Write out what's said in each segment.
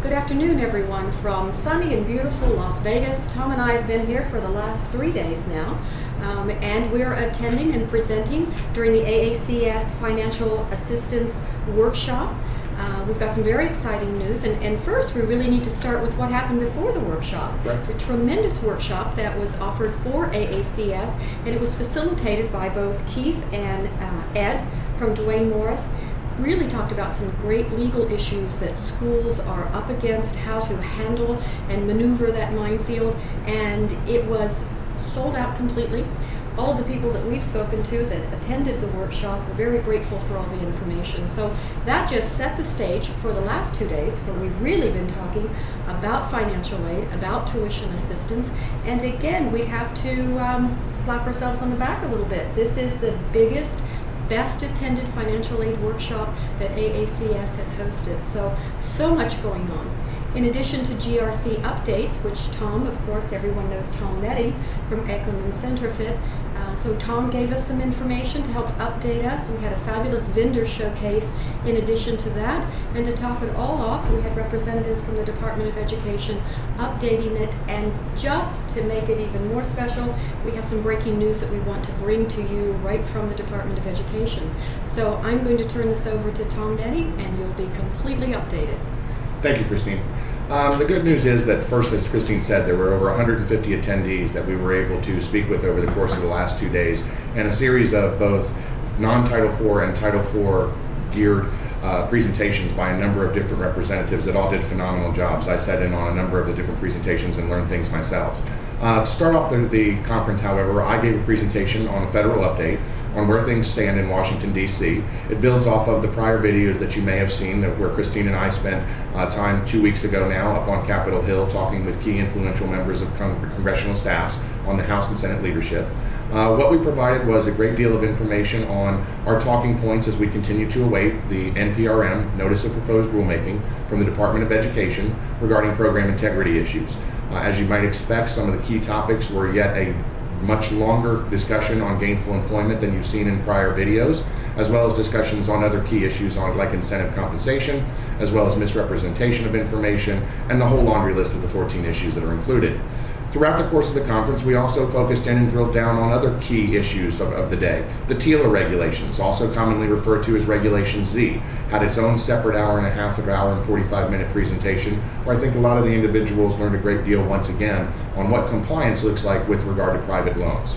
Good afternoon, everyone, from sunny and beautiful Las Vegas. Tom and I have been here for the last 3 days now, and we're attending and presenting during the AACS Financial Assistance Workshop. We've got some very exciting news, and first we really need to start with what happened before the workshop. Right. The tremendous workshop that was offered for AACS, and it was facilitated by both Keith and Ed from Duane Morris. Really talked about some great legal issues that schools are up against, how to handle and maneuver that minefield, and it was sold out completely. All of the people that we've spoken to that attended the workshop were very grateful for all the information. So that just set the stage for the last 2 days where we've really been talking about financial aid, about tuition assistance, and again, we have to slap ourselves on the back a little bit. This is the biggest, best attended financial aid workshop that AACS has hosted. So much going on. In addition to GRC updates, which Tom, of course, everyone knows Tom Netting from Eckerman Centerfit. So Tom gave us some information to help update us. We had a fabulous vendor showcase in addition to that. And to top it all off, we had representatives from the Department of Education updating it. And just to make it even more special, we have some breaking news that we want to bring to you right from the Department of Education. So I'm going to turn this over to Tom Netting, and you'll be completely updated. Thank you, Christine. The good news is that first, as Christine said, there were over 150 attendees that we were able to speak with over the course of the last 2 days, and a series of both non-Title IV and Title IV geared presentations by a number of different representatives that all did phenomenal jobs. I sat in on a number of the different presentations and learned things myself. To start off the conference, however, I gave a presentation on a federal update on where things stand in Washington, D.C. It builds off of the prior videos that you may have seen of where Christine and I spent time 2 weeks ago now up on Capitol Hill talking with key influential members of congressional staffs on the House and Senate leadership. What we provided was a great deal of information on our talking points as we continue to await the NPRM, Notice of Proposed Rulemaking, from the Department of Education regarding program integrity issues. As you might expect, some of the key topics were yet a much longer discussion on gainful employment than you've seen in prior videos, as well as discussions on other key issues on like incentive compensation, as well as misrepresentation of information, and the whole laundry list of the 14 issues that are included. Throughout the course of the conference, we also focused in and drilled down on other key issues of the day. The TILA regulations, also commonly referred to as Regulation Z, had its own separate hour and a half or hour and 45-minute presentation, where I think a lot of the individuals learned a great deal once again on what compliance looks like with regard to private loans.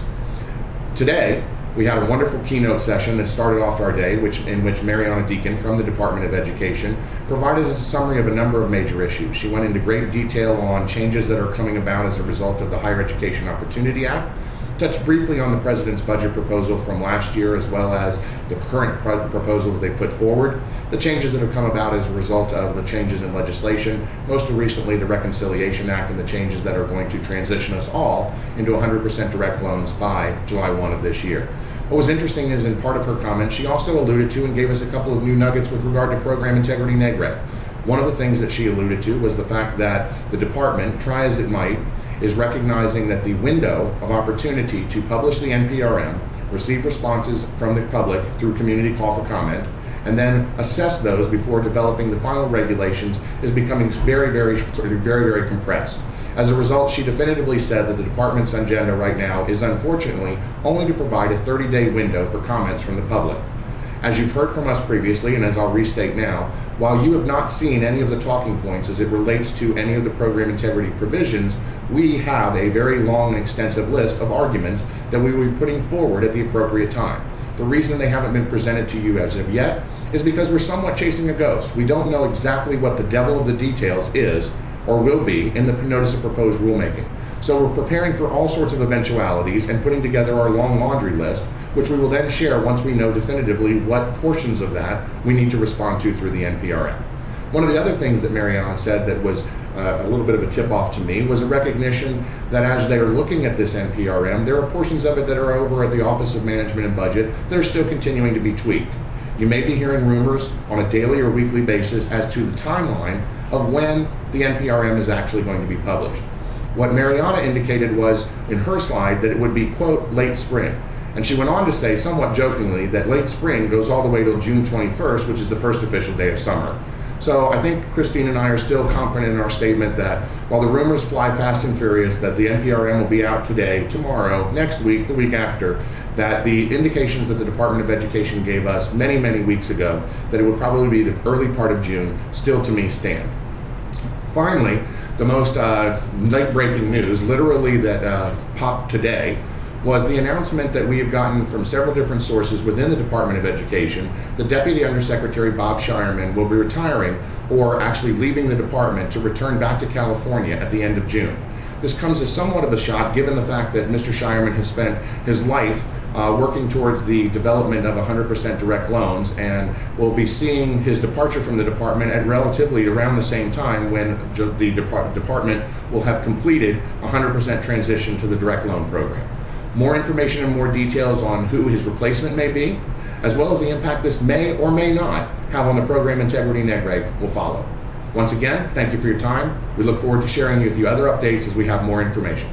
Today, we had a wonderful keynote session that started off our day, in which Mariana Deacon from the Department of Education provided a summary of a number of major issues. She went into great detail on changes that are coming about as a result of the Higher Education Opportunity Act, touched briefly on the President's budget proposal from last year, as well as the current proposal that they put forward, the changes that have come about as a result of the changes in legislation, most recently the Reconciliation Act, and the changes that are going to transition us all into 100% direct loans by July 1 of this year. What was interesting is in part of her comments, she also alluded to and gave us a couple of new nuggets with regard to program integrity NEGRED. One of the things that she alluded to was the fact that the department, try as it might, is recognizing that the window of opportunity to publish the NPRM, receive responses from the public through community call for comment, and then assess those before developing the final regulations is becoming very compressed. As a result, she definitively said that the department's agenda right now is unfortunately only to provide a 30-day window for comments from the public. As you've heard from us previously, and as I'll restate now, while you have not seen any of the talking points as it relates to any of the program integrity provisions, we have a very long and extensive list of arguments that we will be putting forward at the appropriate time. The reason they haven't been presented to you as of yet is because we're somewhat chasing a ghost. We don't know exactly what the devil of the details is or will be in the Notice of Proposed Rulemaking. So we're preparing for all sorts of eventualities and putting together our long laundry list, which we will then share once we know definitively what portions of that we need to respond to through the NPRM. One of the other things that Mariana said that was a little bit of a tip-off to me was a recognition that as they are looking at this NPRM, there are portions of it that are over at the Office of Management and Budget that are still continuing to be tweaked. You may be hearing rumors on a daily or weekly basis as to the timeline of when the NPRM is actually going to be published. What Mariana indicated was, in her slide, that it would be, quote, late spring. And she went on to say, somewhat jokingly, that late spring goes all the way till June 21st, which is the first official day of summer. So I think Christine and I are still confident in our statement that while the rumors fly fast and furious that the NPRM will be out today, tomorrow, next week, the week after, that the indications that the Department of Education gave us many, many weeks ago, that it would probably be the early part of June, still to me stand. Finally, the most late-breaking news, literally that popped today, was the announcement that we have gotten from several different sources within the Department of Education. The Deputy Undersecretary Bob Shireman will be retiring, or actually leaving the department to return back to California at the end of June. This comes as somewhat of a shock given the fact that Mr. Shireman has spent his life working towards the development of 100% direct loans, and will be seeing his departure from the department at relatively around the same time when the department will have completed 100% transition to the direct loan program. More information and more details on who his replacement may be, as well as the impact this may or may not have on the program integrity neg reg, will follow. Once again, thank you for your time. We look forward to sharing with you other updates as we have more information.